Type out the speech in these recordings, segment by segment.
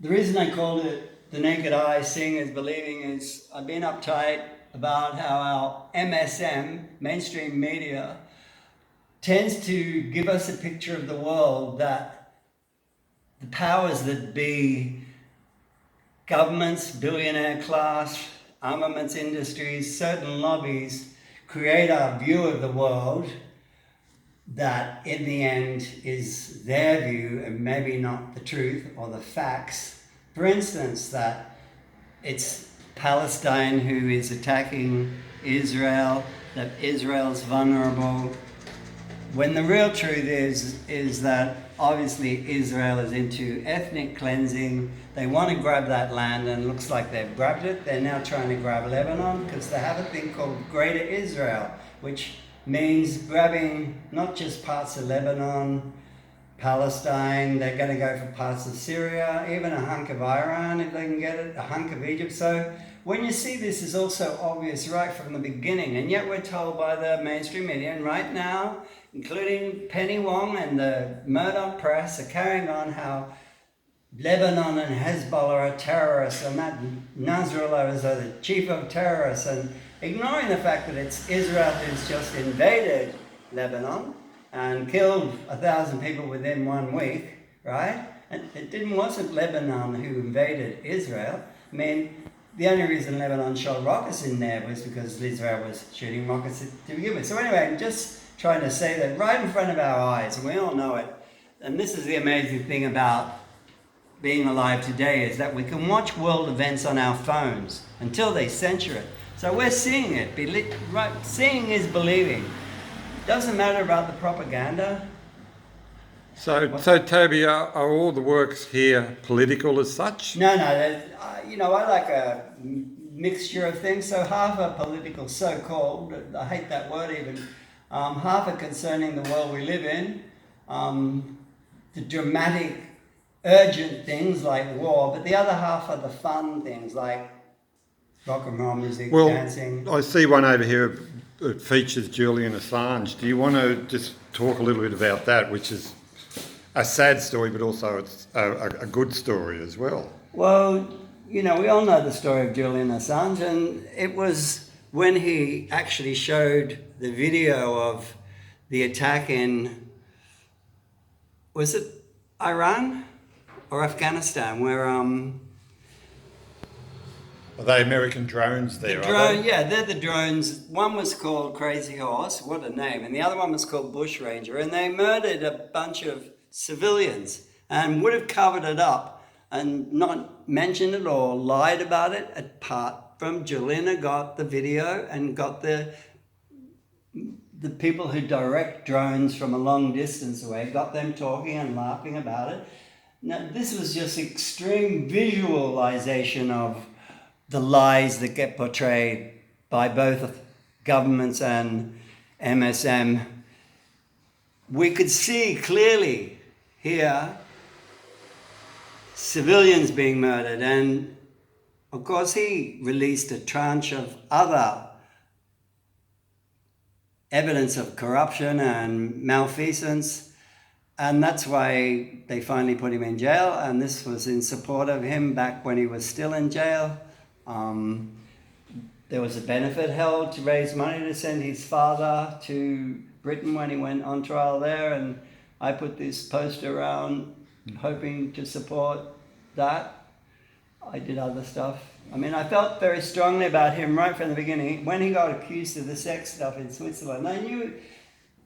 The reason I called it The Naked Eye, Seeing is Believing, is I've been uptight about how our MSM, mainstream media, tends to give us a picture of the world that the powers that be, governments, billionaire class, armaments industries, certain lobbies, create our view of the world that in the end is their view and maybe not the truth or the facts. For instance, that it's Palestine who is attacking Israel, that Israel's vulnerable, when the real truth is that obviously Israel is into ethnic cleansing. They want to grab that land, and it looks like they've grabbed it. They're now trying to grab Lebanon because they have a thing called Greater Israel, which means grabbing not just parts of Lebanon, Palestine, they're going to go for parts of Syria, even a hunk of Iran if they can get it, a hunk of Egypt. So when you see this is also obvious right from the beginning, and yet we're told by the mainstream media, and right now, including Penny Wong and the Murdoch press, are carrying on how Lebanon and Hezbollah are terrorists, and that Nasrallah is the chief of terrorists, and ignoring the fact that it's Israel who's just invaded Lebanon and killed 1,000 people within 1 week, right? And wasn't Lebanon who invaded Israel. I mean, the only reason Lebanon shot rockets in there was because Israel was shooting rockets to begin with. So anyway, I'm just trying to say that right in front of our eyes, and we all know it. And this is the amazing thing about being alive today, is that we can watch world events on our phones until they censor it. So we're seeing it. Right? Seeing is believing. Doesn't matter about the propaganda. So Toby, are all the works here political as such? No. I like a mixture of things. So half are political, so-called. I hate that word even. Half are concerning the world we live in. The dramatic, urgent things like war, but the other half are the fun things like rock and roll music, dancing. I see one over here that features Julian Assange. Do you want to just talk a little bit about that, which is a sad story, but also it's a good story as well? Well, we all know the story of Julian Assange, and it was when he actually showed the video of the attack in, was it Iran or Afghanistan, where Are they American drones there? They're the drones. One was called Crazy Horse, what a name, and the other one was called Bush Ranger, and they murdered a bunch of civilians and would have covered it up and not mentioned it or lied about it, apart from Julian got the video and got the people who direct drones from a long distance away, got them talking and laughing about it. Now, this was just extreme visualization of the lies that get portrayed by both governments and MSM. We could see clearly here civilians being murdered, and of course he released a tranche of other evidence of corruption and malfeasance, and that's why they finally put him in jail, and this was in support of him back when he was still in jail. There was a benefit held to raise money to send his father to Britain when he went on trial there, and I put this poster around hoping to support that. I did other stuff. I mean, I felt very strongly about him right from the beginning. When he got accused of the sex stuff in Switzerland, I knew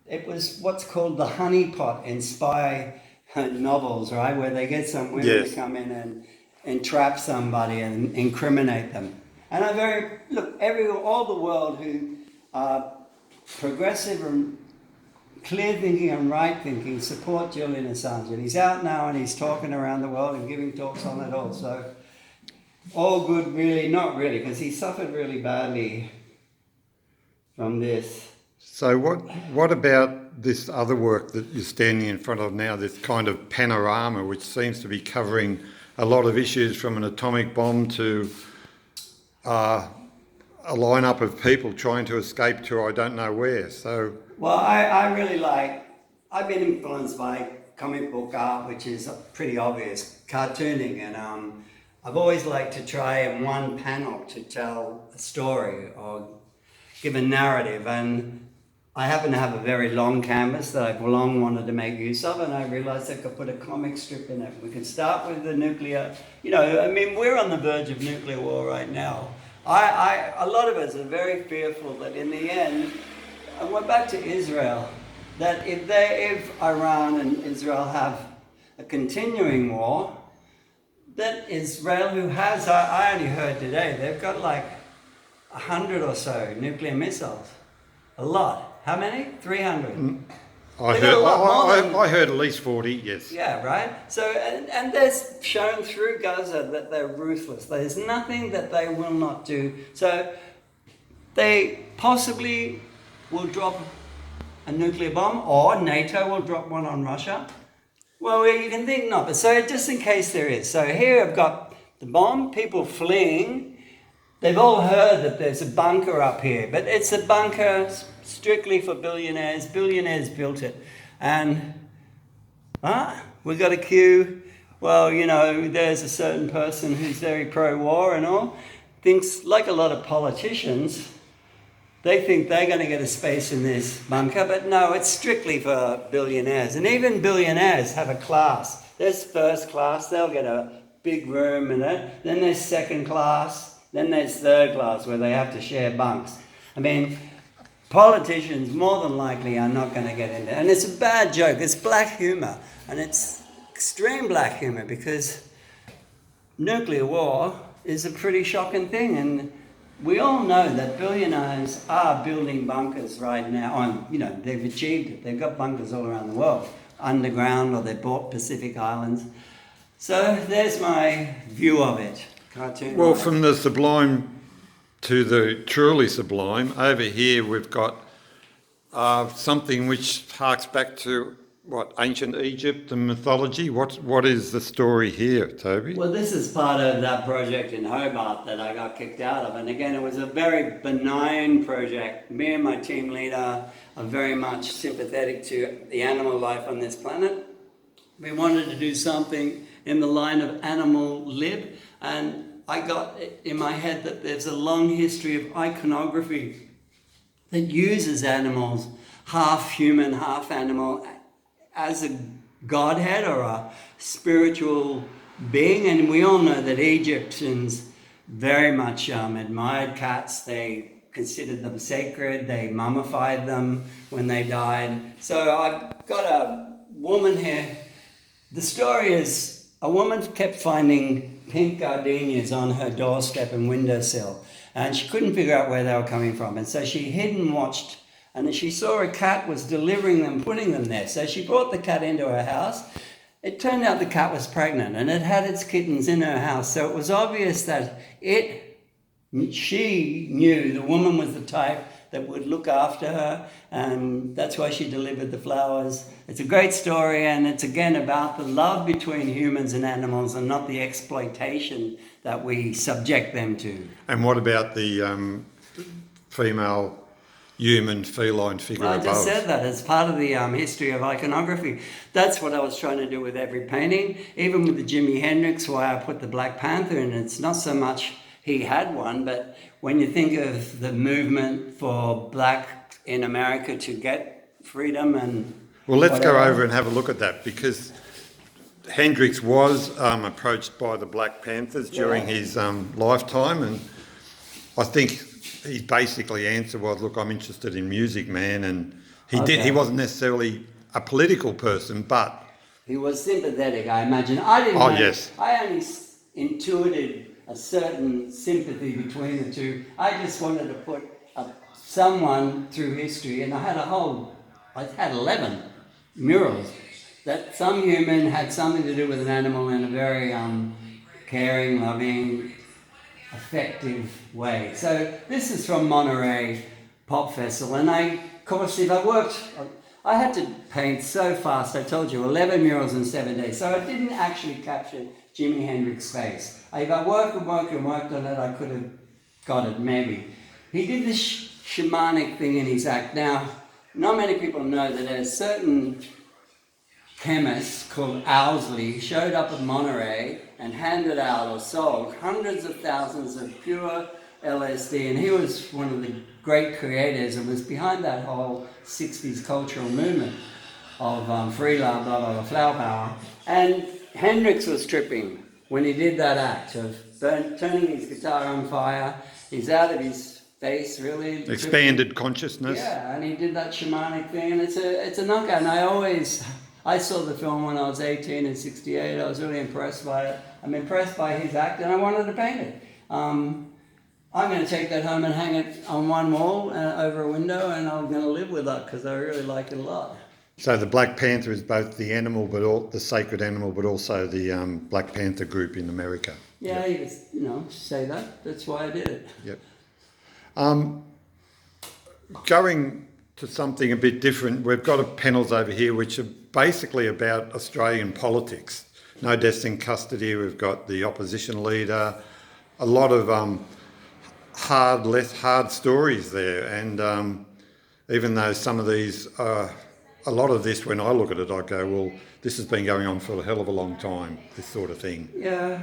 it was what's called the honeypot in spy novels, right? Where they get some women to come in and entrap somebody and incriminate them. And all the world who are progressive and clear thinking and right thinking support Julian Assange. And he's out now and he's talking around the world and giving talks on it all. So all good, really, not really, because he suffered really badly from this. So what about this other work that you're standing in front of now, this kind of panorama, which seems to be covering a lot of issues from an atomic bomb to a lineup of people trying to escape to I don't know where. So well, I really I've been influenced by comic book art, which is pretty obvious, cartooning, and I've always liked to try in one panel to tell a story or give a narrative, and I happen to have a very long canvas that I've long wanted to make use of, and I realized I could put a comic strip in it. We can start with the nuclear, we're on the verge of nuclear war right now. A lot of us are very fearful that in the end, and we're back to Israel, that if Iran and Israel have a continuing war, that Israel, who has, I only heard today, they've got like 100 or so nuclear missiles. A lot. How many? 300. I heard at least 40, yes. Yeah, right? So, and they're shown through Gaza that they're ruthless. There's nothing that they will not do. So they possibly will drop a nuclear bomb, or NATO will drop one on Russia. Well, you can think not, but so just in case there is. So here I've got the bomb, people fleeing. They've all heard that there's a bunker up here, but it's a bunker strictly for billionaires. Billionaires built it. And we got a queue. Well, there's a certain person who's very pro-war and all. Thinks, like a lot of politicians, they think they're going to get a space in this bunker, but no, it's strictly for billionaires. And even billionaires have a class. There's first class, they'll get a big room in it. Then there's second class. Then there's third class where they have to share bunks. I mean, politicians more than likely are not going to get into it. And it's a bad joke. It's black humor. And it's extreme black humor because nuclear war is a pretty shocking thing. And we all know that billionaires are building bunkers right now. They've achieved it. They've got bunkers all around the world, underground, or they've bought Pacific Islands. So there's my view of it. Well, from the sublime to the truly sublime, over here we've got something which harks back to ancient Egypt and mythology. What is the story here, Toby? Well, this is part of that project in Hobart that I got kicked out of, and again, it was a very benign project. Me and my team leader are very much sympathetic to the animal life on this planet. We wanted to do something in the line of animal lib, and I got in my head that there's a long history of iconography that uses animals, half human, half animal, as a godhead or a spiritual being. And we all know that Egyptians very much admired cats. They considered them sacred. They mummified them when they died. So I've got a woman here. The story is a woman kept finding pink gardenias on her doorstep and windowsill, and she couldn't figure out where they were coming from. And so she hid and watched, and she saw a cat was delivering them, putting them there. So she brought the cat into her house. It turned out the cat was pregnant, and it had its kittens in her house. So it was obvious that she knew the woman was the type that would look after her, and that's why she delivered the flowers. It's a great story, and it's again about the love between humans and animals and not the exploitation that we subject them to. And what about the female human feline figure above? I just said that as part of the history of iconography. That's what I was trying to do with every painting, even with the Jimi Hendrix, why I put the Black Panther in. It's not so much he had one, but when you think of the movement for black in America to get freedom and well, let's whatever. go over and have a look at that, because Hendrix was approached by the Black Panthers during his lifetime, and I think his basically answer was, look, I'm interested in music, man, and he wasn't necessarily a political person, but he was sympathetic, I imagine. I didn't know. Yes. I only intuited a certain sympathy between the two. I just wanted to put someone through history, and I had 11 murals that some human had something to do with an animal in a very caring, loving, effective way. So this is from Monterey Pop Festival, and of course, I had to paint so fast. I told you, 11 murals in 7 days. So I didn't actually capture Jimi Hendrix's face. If I worked on it, I could have got it, maybe. He did this shamanic thing in his act. Now, not many people know that there's certain chemist called Owsley showed up at Monterey and handed out or sold hundreds of thousands of pure LSD, and he was one of the great creators and was behind that whole 60s cultural movement of free love, blah, blah, blah, flower power. And Hendrix was tripping when he did that act of turning his guitar on fire. He's out of his face, really. Expanded consciousness. Yeah, and he did that shamanic thing, and it's a knockout. And I saw the film when I was 18 in '68. I was really impressed by it. I'm impressed by his act, and I wanted to paint it. I'm going to take that home and hang it on one wall over a window, and I'm going to live with that because I really like it a lot. So the Black Panther is both the animal, the sacred animal, but also the Black Panther group in America. Yeah, yep. You just, say that. That's why I did it. Yep. Going to something a bit different, we've got panels over here which are basically about Australian politics. No deaths in custody. We've got the opposition leader. A lot of hard stories there, and even though some of these a lot of this, when I look at it, I go, well, this has been going on for a hell of a long time, this sort of thing. Yeah.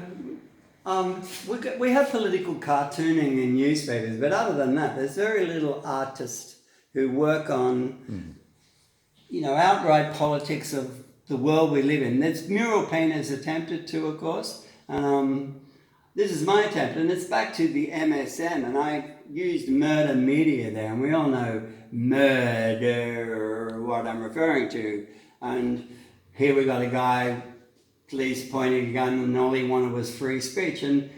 We have political cartooning in newspapers, but other than that, there's very little artists who work on, outright politics of the world we live in. There's mural painters attempted to, of course. This is my attempt, and it's back to the MSM, and I used murder media there, and we all know murder, what I'm referring to. And here we got a guy, police pointing a gun, and all he wanted was free speech. And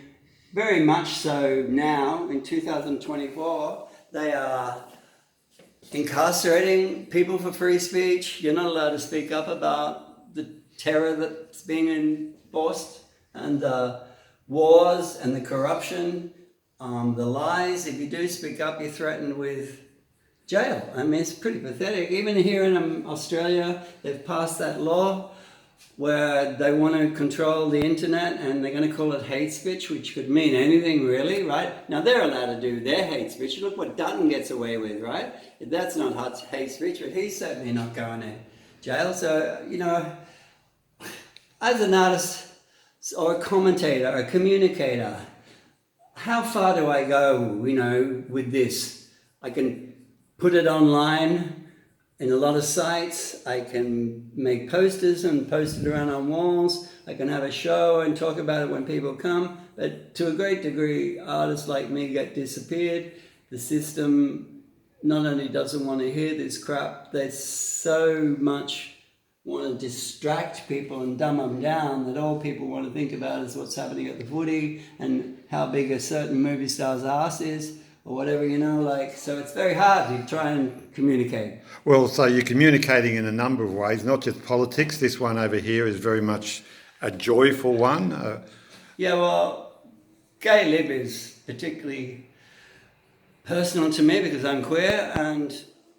very much so now, in 2024, they are incarcerating people for free speech. You're not allowed to speak up about the terror that's being enforced, and the wars and the corruption, the lies. If you do speak up, you're threatened with jail. I mean, it's pretty pathetic. Even here in Australia, they've passed that law where they want to control the internet, and they're going to call it hate speech, which could mean anything really, right? Now, they're allowed to do their hate speech. Look what Dutton gets away with, right? That's not hate speech, but he's certainly not going to jail. So, as an artist or a commentator, a communicator, how far do I go, with this? I can put it online in a lot of sites. I can make posters and post it around on walls. I can have a show and talk about it when people come. But to a great degree, artists like me get disappeared. The system not only doesn't want to hear this crap, they so much want to distract people and dumb them down that all people want to think about is what's happening at the footy and how big a certain movie star's ass is, or whatever, so it's very hard to try and communicate. Well, so you're communicating in a number of ways, not just politics. This one over here is very much a joyful one. Yeah, well, gay lib is particularly personal to me because I'm queer, and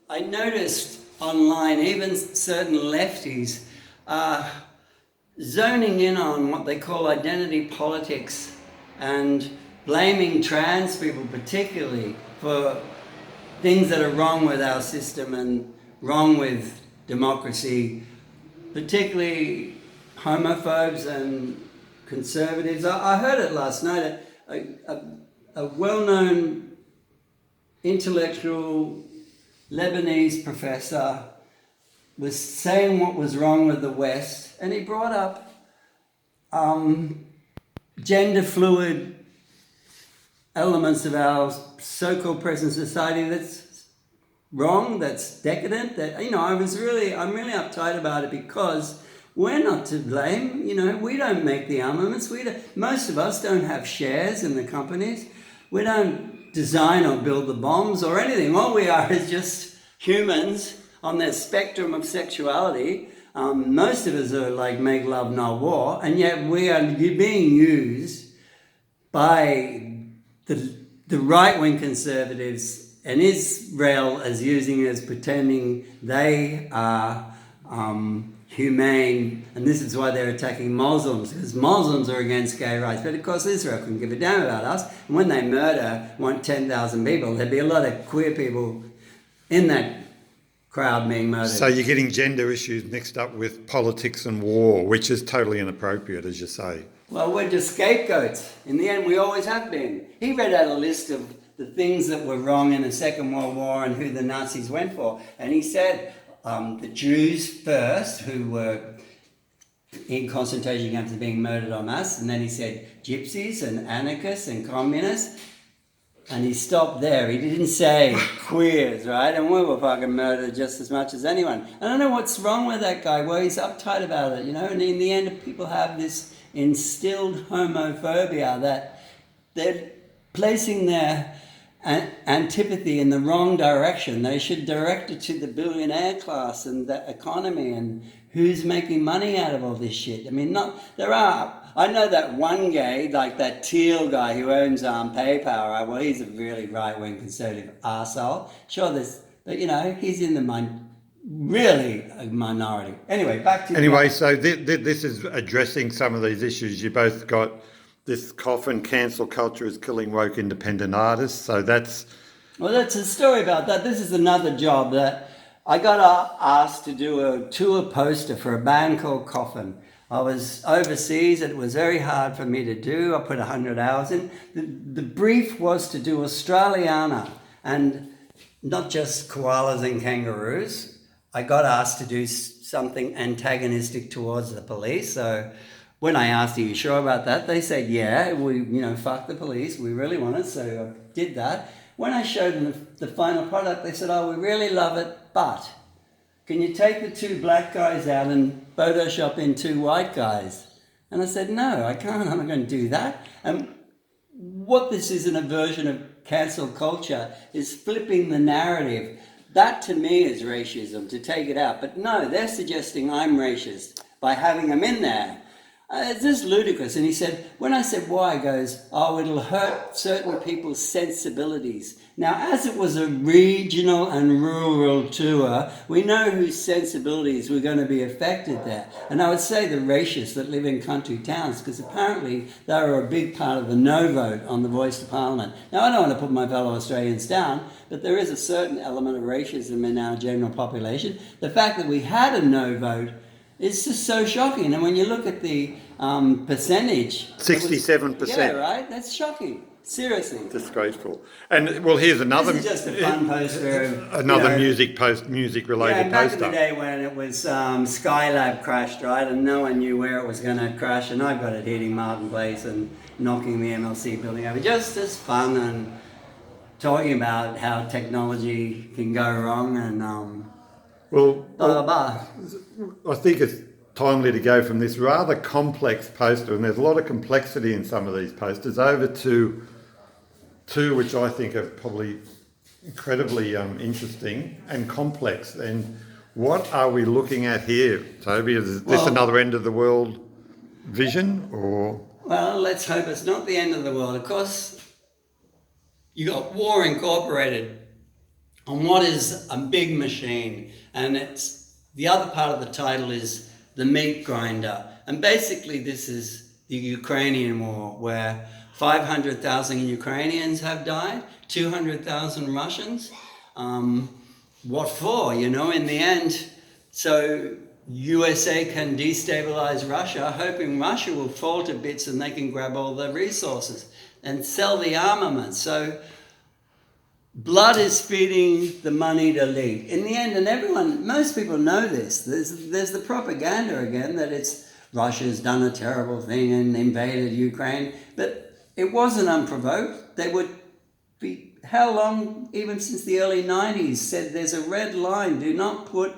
I noticed online, even certain lefties are zoning in on what they call identity politics and blaming trans people particularly for things that are wrong with our system and wrong with democracy, particularly homophobes and conservatives. I heard it last night. A well-known intellectual Lebanese professor was saying what was wrong with the West, and he brought up gender fluid elements of our so-called present society that's wrong, that's decadent, that, I'm really uptight about it because we're not to blame. We don't make the armaments. Most of us don't have shares in the companies. We don't design or build the bombs or anything. All we are is just humans on that spectrum of sexuality. Most of us are like make love, not war, and yet we are being used by the right-wing conservatives, and Israel as using it as pretending they are humane, and this is why they're attacking Muslims, because Muslims are against gay rights, but of course Israel couldn't give a damn about us, and when they murder 10,000 people, there'd be a lot of queer people in that crowd being murdered. So you're getting gender issues mixed up with politics and war, which is totally inappropriate, as you say. Well, we're just scapegoats. In the end, we always have been. He read out a list of the things that were wrong in the Second World War and who the Nazis went for. And he said the Jews first, who were in concentration camps being murdered en masse. And then he said gypsies and anarchists and communists. And he stopped there. He didn't say queers, right? And we were fucking murdered just as much as anyone. I don't know what's wrong with that guy. Well, he's uptight about it, you know. And in the end, people have this instilled homophobia that they're placing their antipathy in the wrong direction. They should direct it to the billionaire class and the economy and who's making money out of all this shit. I mean, I know that one gay, like that Teal guy who owns PayPal, well, he's a really right-wing conservative arsehole. Sure, but you know, he's in the really a minority. Anyway, back to... Anyway, so this is addressing some of these issues. You both got this coffin, cancel culture is killing woke independent artists, so that's... Well, that's a story about that. This is another job that I got asked to do a tour poster for a band called Coffin. I was overseas. It was very hard for me to do. I put 100 hours in. The brief was to do Australiana and not just koalas and kangaroos. I got asked to do something antagonistic towards the police. So when I asked, are you sure about that? They said, yeah, fuck the police. We really want it. So I did that. When I showed them the final product, they said, oh, we really love it, but can you take the two black guys out and Photoshop in two white guys? And I said, no, I can't. I'm not going to do that. And what this is in a version of cancel culture is flipping the narrative. That to me is racism, to take it out. But no, they're suggesting I'm racist by having them in there. It's just ludicrous. And he said, when I said why, he goes, oh, it'll hurt certain people's sensibilities. Now, as it was a regional and rural tour, we know whose sensibilities were going to be affected there. And I would say the racists that live in country towns, because apparently they were a big part of the no vote on the Voice to Parliament. Now, I don't want to put my fellow Australians down, but there is a certain element of racism in our general population. The fact that we had a no vote, it's just so shocking. And when you look at the percentage... 67%. Yeah, right? That's shocking. Seriously. Disgraceful. And, well, here's another... This is just a fun poster. Another music-related back poster. in the day when it was Skylab crashed, right? And no one knew where it was going to crash. And I've got it hitting Martin Place and knocking the MLC building over. Just as fun and talking about how technology can go wrong and... Well, blah, blah, blah. I think it's timely to go from this rather complex poster, and there's a lot of complexity in some of these posters, over to two which I think are probably incredibly interesting and complex. And what are we looking at here, Toby? Is this another end of the world vision, or...? Well, let's hope it's not the end of the world. Of course, you got War Incorporated on what is a big machine, and it's the other part of the title is the meat grinder. And basically this is the Ukrainian war, where 500,000 Ukrainians have died, 200,000 Russians. What for, in the end? So USA can destabilize Russia, hoping Russia will fall to bits and they can grab all the resources and sell the armament. So blood is feeding the money to lead. In the end, and most people know this, there's the propaganda again that it's Russia's done a terrible thing and invaded Ukraine, but it wasn't unprovoked. They would be, how long, even since the early 90s, said there's a red line, do not put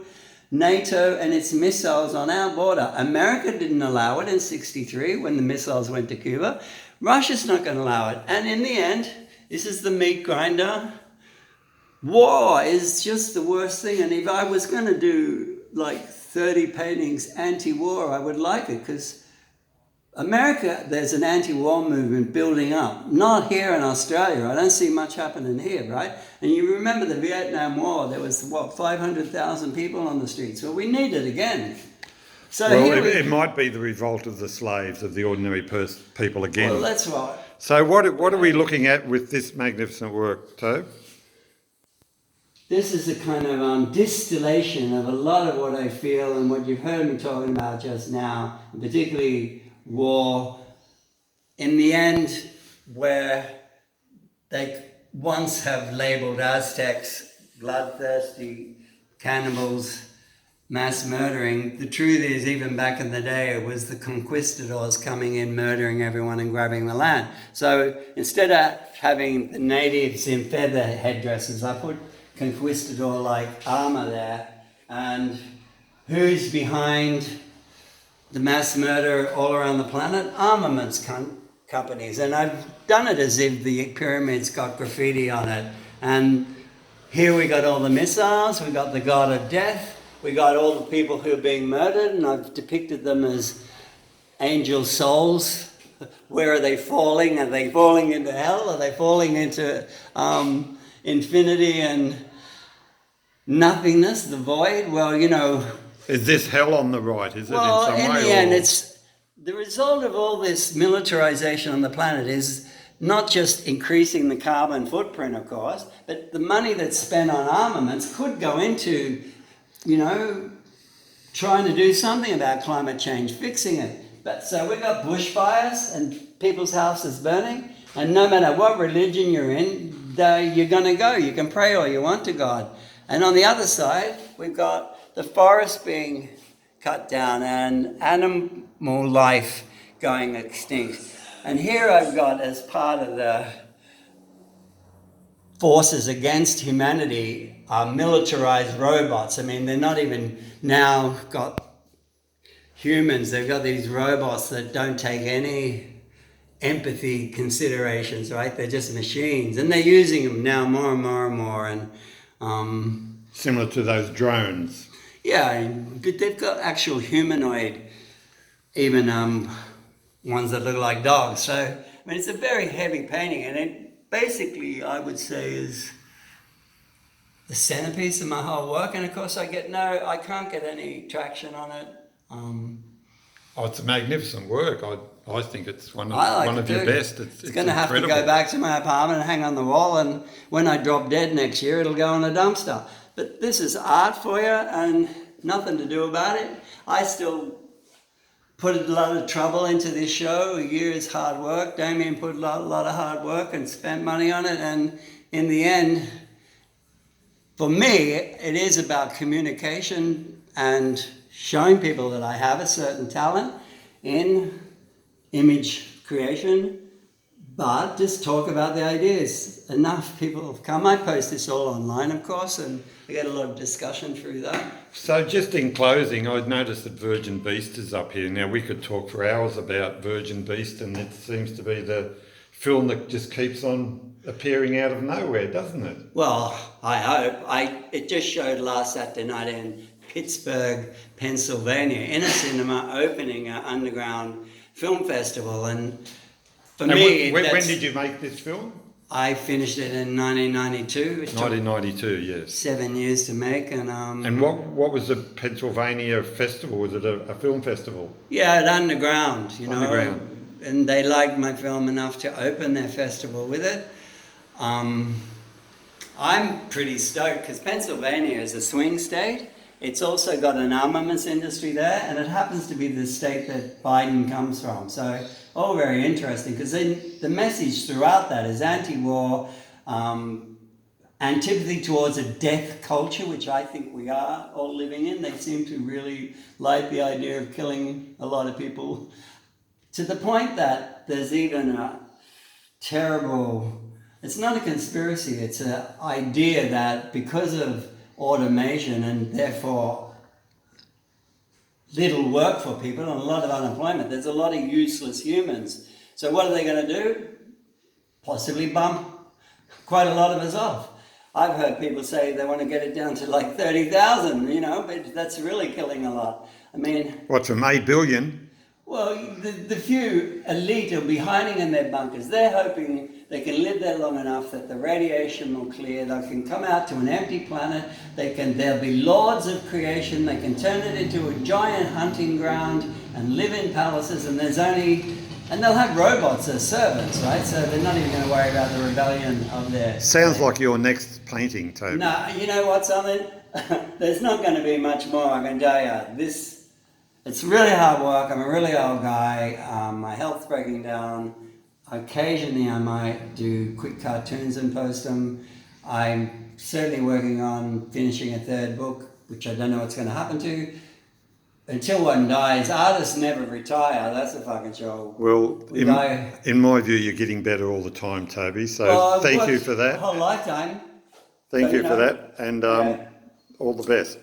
NATO and its missiles on our border. America didn't allow it in '63 when the missiles went to Cuba. Russia's not going to allow it. And in the end, this is the meat grinder. War is just the worst thing. And if I was going to do like 30 paintings anti-war, I would like it, because America, there's an anti-war movement building up. Not here in Australia. I don't see much happening here, right? And you remember the Vietnam War, there was, 500,000 people on the streets. Well, we need it again. So well, it might be the revolt of the slaves, of the ordinary people again. Well, that's right. So what are we looking at with this magnificent work, Tobe? this is a kind of distillation of a lot of what I feel and what you've heard me talking about just now, particularly war. In the end, where they once have labeled Aztecs bloodthirsty cannibals, mass murdering, the truth is, even back in the day, it was the conquistadors coming in, murdering everyone and grabbing the land. So instead of having the natives in feather headdresses, I put conquistador-like armor there. And who's behind the mass murder all around the planet? Armaments companies. And I've done it as if the pyramids got graffiti on it. And here we got all the missiles, we got the god of death, we got all the people who are being murdered, and I've depicted them as angel souls. Where are they falling? Are they falling into hell? Are they falling into infinity and nothingness, the void? Well, you know... Is this hell on the right? Is it well, in some way? In the end, it's... The result of all this militarization on the planet is not just increasing the carbon footprint, of course, but the money that's spent on armaments could go into, you know, trying to do something about climate change, fixing it. But so we've got bushfires and people's houses burning, and no matter what religion you're in, you're going to go. You can pray all you want to God. And on the other side, we've got the forest being cut down and animal life going extinct. And here I've got, as part of the forces against humanity, militarized robots. I mean, they're not even now got humans. They've got these robots that don't take any empathy considerations, right? They're just machines. And they're using them now more and more and more. And similar to those drones. yeah, but they've got actual humanoid, even ones that look like dogs. So, I mean, it's a very heavy painting, and it basically, I would say, is the centerpiece of my whole work. And of course, I can't get any traction on it. Oh, it's a magnificent work. I think it's one I like of it your too. best. It's going to have to incredible. go back to my apartment and hang on the wall, and when I drop dead next year, it'll go in a dumpster. But this is art for you, and nothing to do about it. I still put a lot of trouble into this show, a year's hard work. Damien put a lot of hard work and spent money on it, and in the end, for me, it is about communication and showing people that I have a certain talent in image creation, but just talk about the ideas. Enough people have come. I post this all online, of course, and I get a lot of discussion through that. So just in closing, I'd noticed that Virgin Beast is up here. Now, we could talk for hours about Virgin Beast, and it seems to be the film that just keeps on appearing out of nowhere, doesn't it? Well, I hope. It just showed last Saturday night in Pittsburgh, Pennsylvania, in a cinema, opening an underground film festival. And for me... When did you make this film? I finished it in 1992. It took 1992, yes. 7 years to make. And what was the Pennsylvania festival? Was it a film festival? Yeah, at Underground, you know. Underground. And they liked my film enough to open their festival with it. I'm pretty stoked because Pennsylvania is a swing state. It's also got an armaments industry there, and it happens to be the state that Biden comes from. So all very interesting, because then the message throughout that is anti-war, antipathy towards a death culture, which I think we are all living in. They seem to really like the idea of killing a lot of people, to the point that there's even a terrible, it's not a conspiracy, it's an idea that because of automation and therefore little work for people and a lot of unemployment, there's a lot of useless humans. So what are they going to do? Possibly bump quite a lot of us off. I've heard people say they want to get it down to like 30,000, you know, but that's really killing a lot. I mean... What's from 8 billion? Well, the few elite will be hiding in their bunkers. They're hoping they can live there long enough that the radiation will clear. They can come out to an empty planet. They'll be lords of creation. They can turn it into a giant hunting ground and live in palaces. And there's only And they'll have robots as servants, right? So they're not even going to worry about the rebellion of their... Sounds like your next painting, Toby. No, you know what, something? There's not going to be much more, I can tell you. It's really hard work. I'm a really old guy. My health's breaking down. Occasionally I might do quick cartoons and post them. I'm certainly working on finishing a third book, which I don't know what's going to happen to. Until one dies, artists never retire. That's a fucking show. Well, We die. in my view, you're getting better all the time, Toby. So Well, thank you worked for a that. whole lifetime. Thank but, you you for know, that, and yeah. all the best.